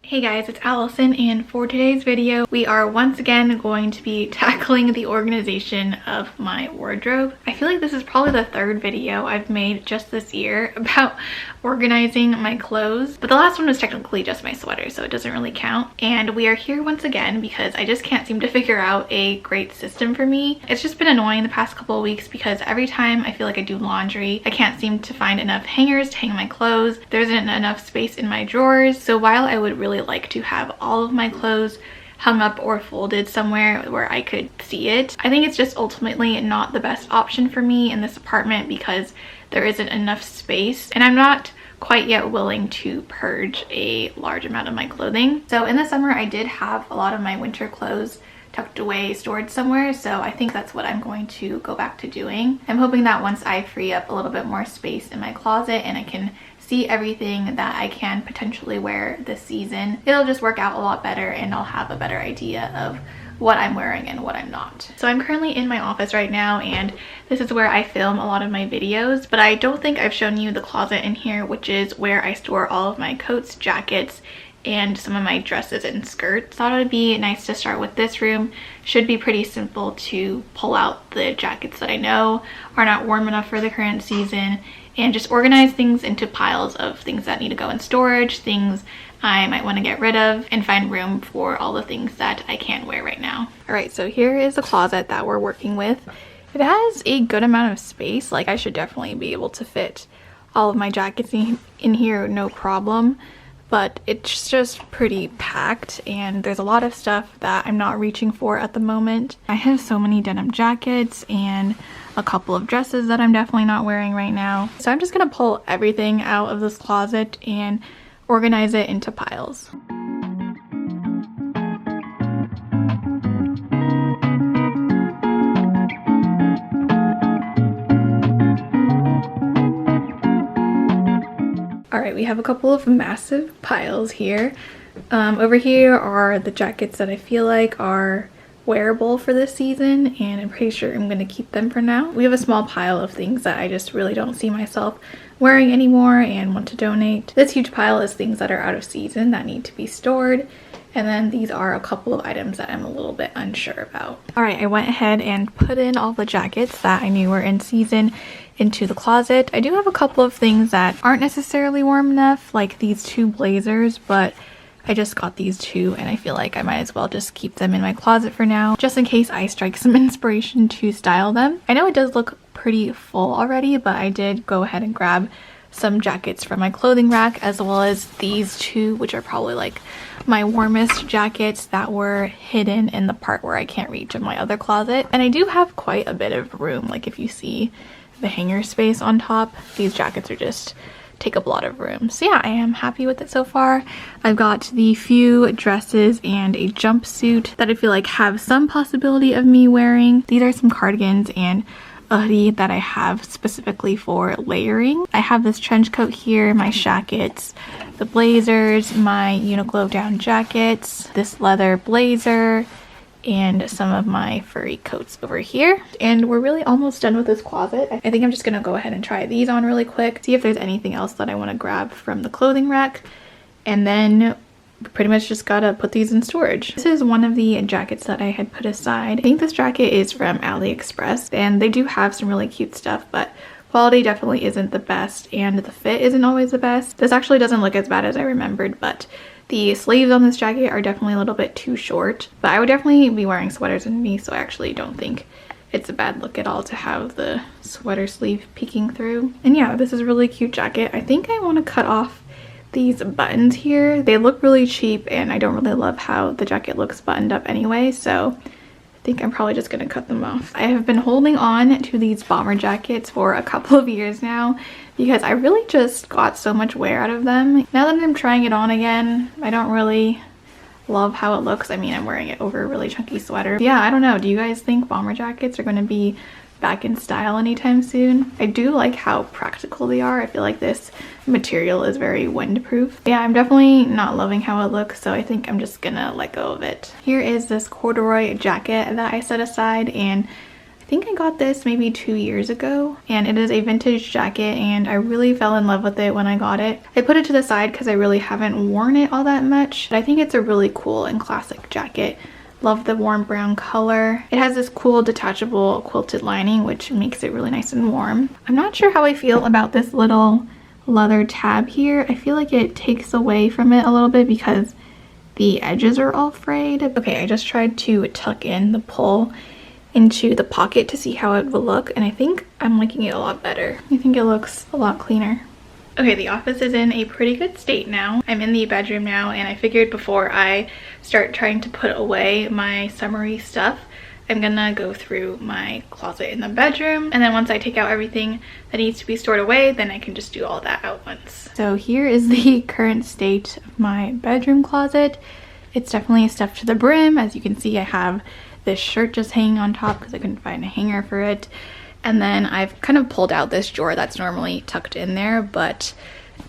Hey guys, it's Allison, and for today's video we are once again going to be tackling the organization of my wardrobe. I feel like this is probably the third video I've made just this year about organizing my clothes, but the last one was technically just my sweater, so it doesn't really count. And we are here once again because I just can't seem to figure out a great system for me. It's just been annoying the past couple of weeks because every time I feel like I do laundry, I can't seem to find enough hangers to hang my clothes. There isn't enough space in my drawers, so while I would really like to have all of my clothes hung up or folded somewhere where I could see it, I think it's just ultimately not the best option for me in this apartment because there isn't enough space, and I'm not quite yet willing to purge a large amount of my clothing. So in the summer I did have a lot of my winter clothes tucked away, stored somewhere, so I think that's what I'm going to go back to doing. I'm hoping that once I free up a little bit more space in my closet and I can see everything that I can potentially wear this season, it'll just work out a lot better and I'll have a better idea of what I'm wearing and what I'm not. So I'm currently in my office right now, and this is where I film a lot of my videos, but I don't think I've shown you the closet in here, which is where I store all of my coats, jackets, and some of my dresses and skirts. Thought it would be nice to start with this room. Should be pretty simple to pull out the jackets that I know are not warm enough for the current season and just organize things into piles of things that need to go in storage, things I might want to get rid of, and find room for all the things that I can't wear right now. All right, so here is the closet that we're working with. It has a good amount of space. Like, I should definitely be able to fit all of my jackets in here, no problem. But it's just pretty packed, and there's a lot of stuff that I'm not reaching for at the moment. I have so many denim jackets and a couple of dresses that I'm definitely not wearing right now. So I'm just gonna pull everything out of this closet and organize it into piles. Alright, we have a couple of massive piles here. Over here are the jackets that I feel like are wearable for this season, and I'm pretty sure I'm going to keep them for now. We have a small pile of things that I just really don't see myself wearing anymore and want to donate. This huge pile is things that are out of season that need to be stored. And then these are a couple of items that I'm a little bit unsure about. Alright, I went ahead and put in all the jackets that I knew were in season into the closet. I do have a couple of things that aren't necessarily warm enough, like these two blazers, but I just got these two and I feel like I might as well just keep them in my closet for now, just in case I strike some inspiration to style them. I know it does look pretty full already, but I did go ahead and grab some jackets from my clothing rack, as well as these two, which are probably like my warmest jackets that were hidden in the part where I can't reach in my other closet. And I do have quite a bit of room. Like, if you see the hanger space on top, these jackets are just take up a lot of room. So yeah, I am happy with it so far. I've got the few dresses and a jumpsuit that I feel like have some possibility of me wearing. These are some cardigans and a hoodie that I have specifically for layering. I have this trench coat here, my shackets, the blazers, my Uniqlo down jackets, this leather blazer, and some of my furry coats over here. And we're really almost done with this closet. I think I'm just gonna go ahead and try these on really quick, see if there's anything else that I want to grab from the clothing rack, and then pretty much just gotta put these in storage. This is one of the jackets that I had put aside. I think this jacket is from AliExpress, and they do have some really cute stuff, but quality definitely isn't the best, and the fit isn't always the best. This actually doesn't look as bad as I remembered, but the sleeves on this jacket are definitely a little bit too short. But I would definitely be wearing sweaters underneath, so I actually don't think it's a bad look at all to have the sweater sleeve peeking through. And yeah, this is a really cute jacket. I think I want to cut off these buttons here. They look really cheap, and I don't really love how the jacket looks buttoned up anyway, so I think I'm probably just gonna cut them off. I have been holding on to these bomber jackets for a couple of years now because I really just got so much wear out of them. Now that I'm trying it on again, I don't really love how it looks. I mean, I'm wearing it over a really chunky sweater. Yeah, I don't know. Do you guys think bomber jackets are going to be back in style anytime soon? I do like how practical they are. I feel like this material is very windproof. Yeah, I'm definitely not loving how it looks, so I think I'm just gonna let go of it. Here is this corduroy jacket that I set aside, and I think I got this maybe 2 years ago, and it is a vintage jacket, and I really fell in love with it when I got it. I put it to the side because I really haven't worn it all that much, but I think it's a really cool and classic jacket. Love the warm brown color. It has this cool detachable quilted lining, which makes it really nice and warm. I'm not sure how I feel about this little leather tab here. I feel like it takes away from it a little bit because the edges are all frayed. Okay, I just tried to tuck in the pull into the pocket to see how it will look, and I think I'm liking it a lot better. I think it looks a lot cleaner. Okay, the office is in a pretty good state now. I'm in the bedroom now, and I figured before I start trying to put away my summery stuff, I'm gonna go through my closet in the bedroom, and then once I take out everything that needs to be stored away, then I can just do all that at once. So here is the current state of my bedroom closet. It's definitely stuffed to the brim. As you can see, I have this shirt just hanging on top because I couldn't find a hanger for it. And then I've kind of pulled out this drawer that's normally tucked in there, but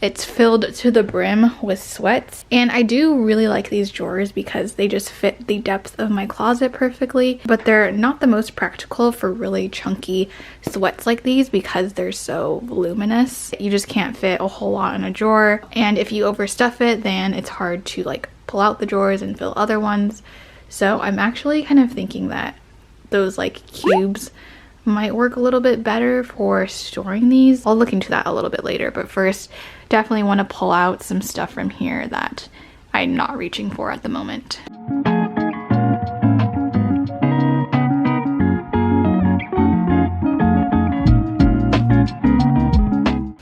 it's filled to the brim with sweats. And I do really like these drawers because they just fit the depth of my closet perfectly, but they're not the most practical for really chunky sweats like these because they're so voluminous. You just can't fit a whole lot in a drawer, and if you overstuff it, then it's hard to like pull out the drawers and fill other ones. So I'm actually kind of thinking that those like cubes might work a little bit better for storing these. I'll look into that a little bit later, but first definitely want to pull out some stuff from here that I'm not reaching for at the moment.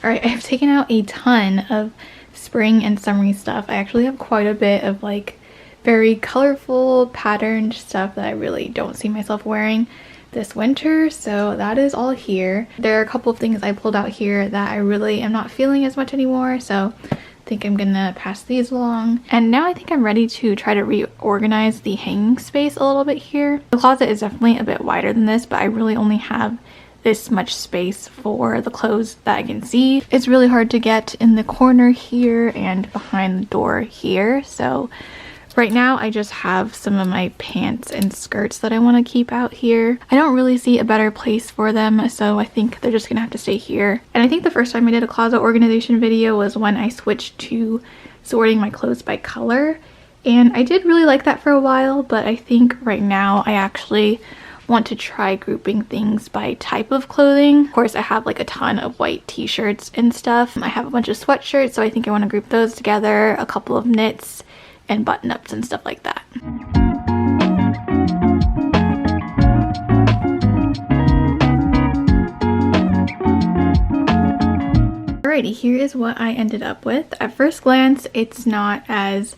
Alright, I have taken out a ton of spring and summery stuff. I actually have quite a bit of like very colorful patterned stuff that I really don't see myself wearing this winter, so that is all here. There are a couple of things I pulled out here that I really am not feeling as much anymore, so I think I'm gonna pass these along. And now I think I'm ready to try to reorganize the hanging space a little bit here. The closet is definitely a bit wider than this, but I really only have this much space for the clothes that I can see. It's really hard to get in the corner here and behind the door here, so right now I just have some of my pants and skirts that I want to keep out here. I don't really see a better place for them, so I think they're just gonna have to stay here. And I think the first time I did a closet organization video was when I switched to sorting my clothes by color, and I did really like that for a while, but I think right now I actually want to try grouping things by type of clothing. Of course, I have like a ton of white t-shirts and stuff. I have a bunch of sweatshirts, so I think I want to group those together, a couple of knits and button-ups and stuff like that. Alrighty, here is what I ended up with. At first glance, it's not as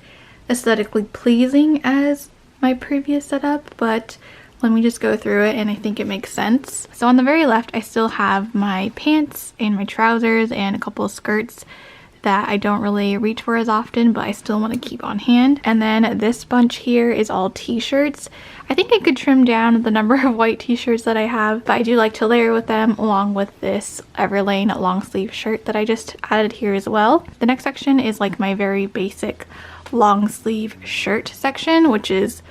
aesthetically pleasing as my previous setup, but let me just go through it and I think it makes sense. So on the very left, I still have my pants and my trousers and a couple of skirts that I don't really reach for as often, but I still want to keep on hand. And then this bunch here is all t-shirts. I think I could trim down the number of white t-shirts that I have, but I do like to layer with them along with this Everlane long sleeve shirt that I just added here as well. The next section is like my very basic long sleeve shirt section, which is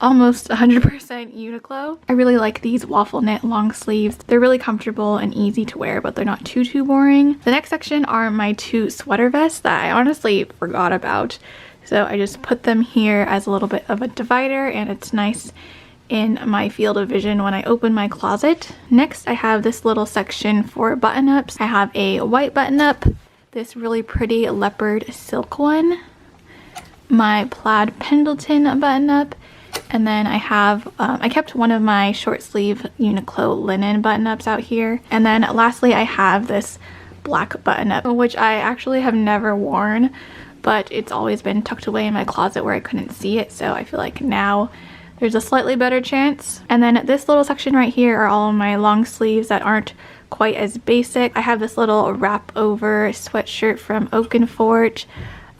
almost 100% Uniqlo. I really like these waffle knit long sleeves. They're really comfortable and easy to wear, but they're not too boring. The next section are my two sweater vests that I honestly forgot about. So I just put them here as a little bit of a divider, and it's nice in my field of vision when I open my closet. Next, I have this little section for button-ups. I have a white button-up, this really pretty leopard silk one, my plaid Pendleton button-up, and then I have, I kept one of my short sleeve Uniqlo linen button-ups out here. And then lastly, I have this black button-up, which I actually have never worn, but it's always been tucked away in my closet where I couldn't see it. So I feel like now there's a slightly better chance. And then this little section right here are all of my long sleeves that aren't quite as basic. I have this little wrap over sweatshirt from Oakenfort,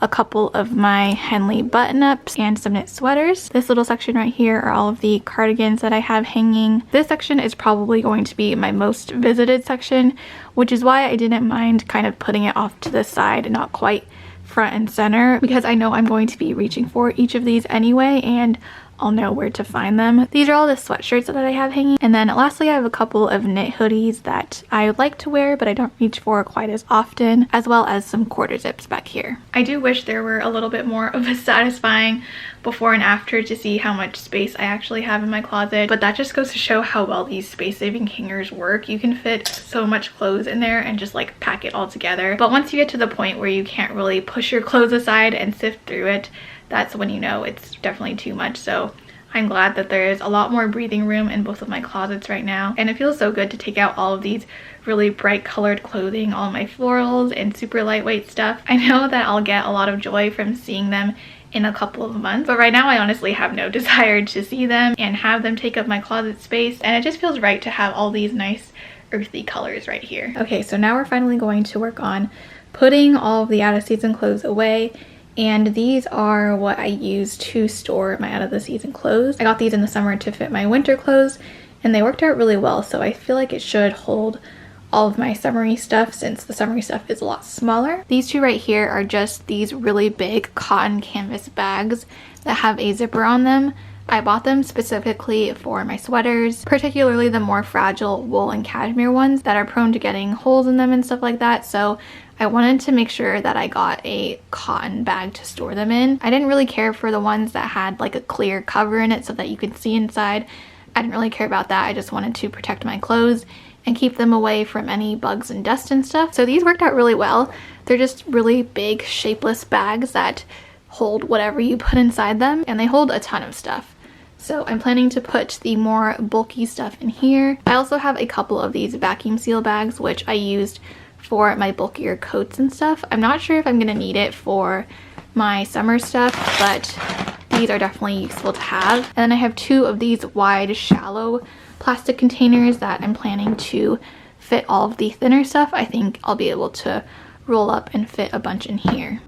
a couple of my Henley button-ups, and some knit sweaters. This little section right here are all of the cardigans that I have hanging. This section is probably going to be my most visited section, which is why I didn't mind kind of putting it off to the side and not quite front and center, because I know I'm going to be reaching for each of these anyway, and I'll know where to find them. These are all the sweatshirts that I have hanging. And then lastly, I have a couple of knit hoodies that I would like to wear, but I don't reach for quite as often, as well as some quarter zips back here. I do wish there were a little bit more of a satisfying before and after to see how much space I actually have in my closet, but that just goes to show how well these space-saving hangers work. You can fit so much clothes in there and just like pack it all together. But once you get to the point where you can't really push your clothes aside and sift through it, that's when you know it's definitely too much. So I'm glad that there is a lot more breathing room in both of my closets right now, and it feels so good to take out all of these really bright colored clothing, all my florals and super lightweight stuff. I know that I'll get a lot of joy from seeing them in a couple of months, but right now I honestly have no desire to see them and have them take up my closet space, and it just feels right to have all these nice earthy colors right here. Okay, so now we're finally going to work on putting all of the out of season clothes away, and these are what I use to store my out of the season clothes. I got these in the summer to fit my winter clothes, and they worked out really well, so I feel like it should hold all of my summery stuff, since the summery stuff is a lot smaller. These two right here are just these really big cotton canvas bags that have a zipper on them. I bought them specifically for my sweaters, particularly the more fragile wool and cashmere ones that are prone to getting holes in them and stuff like that. So I wanted to make sure that I got a cotton bag to store them in. I didn't really care for the ones that had like a clear cover in it so that you could see inside. I didn't really care about that. I just wanted to protect my clothes and keep them away from any bugs and dust and stuff. So these worked out really well. They're just really big, shapeless bags that hold whatever you put inside them, and they hold a ton of stuff. So I'm planning to put the more bulky stuff in here. I also have a couple of these vacuum seal bags, which I used for my bulkier coats and stuff. I'm not sure if I'm gonna need it for my summer stuff, but these are definitely useful to have. And then I have two of these wide, shallow plastic containers that I'm planning to fit all of the thinner stuff. I think I'll be able to roll up and fit a bunch in here.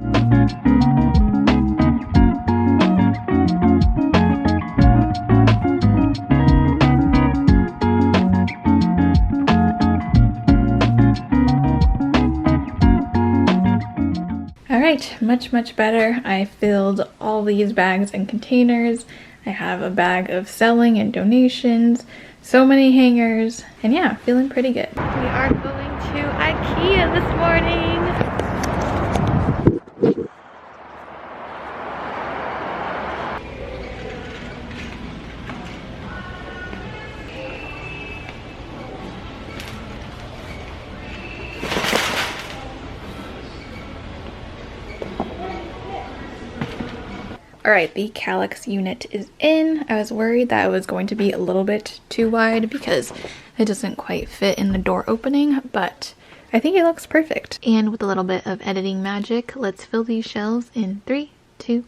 Alright, much better. I filled all these bags and containers. I have a bag of selling and donations, so many hangers, and yeah, feeling pretty good. We are going to IKEA this morning. Alright, the KALLAX unit is in. I was worried that it was going to be a little bit too wide because it doesn't quite fit in the door opening, but I think it looks perfect. And with a little bit of editing magic, let's fill these shelves in 3, 2.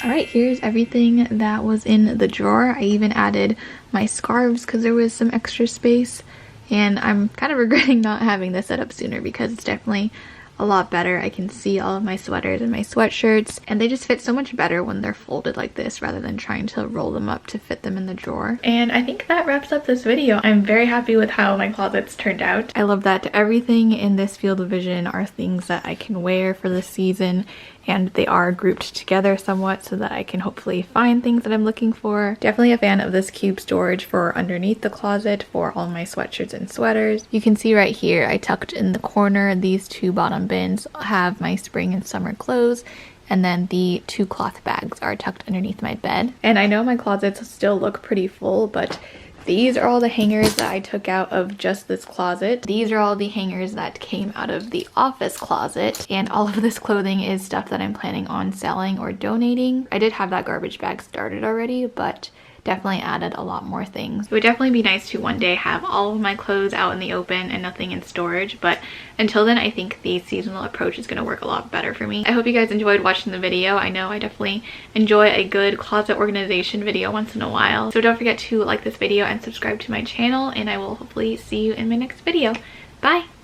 Alright, here's everything that was in the drawer. I even added my scarves because there was some extra space, and I'm kind of regretting not having this set up sooner because it's definitely a lot better. I can see all of my sweaters and my sweatshirts, and they just fit so much better when they're folded like this rather than trying to roll them up to fit them in the drawer. And I think that wraps up this video. I'm very happy with how my closets turned out. I love that everything in this field of vision are things that I can wear for the season, and they are grouped together somewhat so that I can hopefully find things that I'm looking for. Definitely a fan of this cube storage for underneath the closet for all my sweatshirts and sweaters. You can see right here, I tucked in the corner, these two bottom bins have my spring and summer clothes, and then the 2 cloth bags are tucked underneath my bed. And I know my closets still look pretty full, but these are all the hangers that I took out of just this closet. These are all the hangers that came out of the office closet. And all of this clothing is stuff that I'm planning on selling or donating. I did have that garbage bag started already, but definitely added a lot more things. It would definitely be nice to one day have all of my clothes out in the open and nothing in storage, but until then I think the seasonal approach is going to work a lot better for me. I hope you guys enjoyed watching the video. I know I definitely enjoy a good closet organization video once in a while, so don't forget to like this video and subscribe to my channel, and I will hopefully see you in my next video. Bye!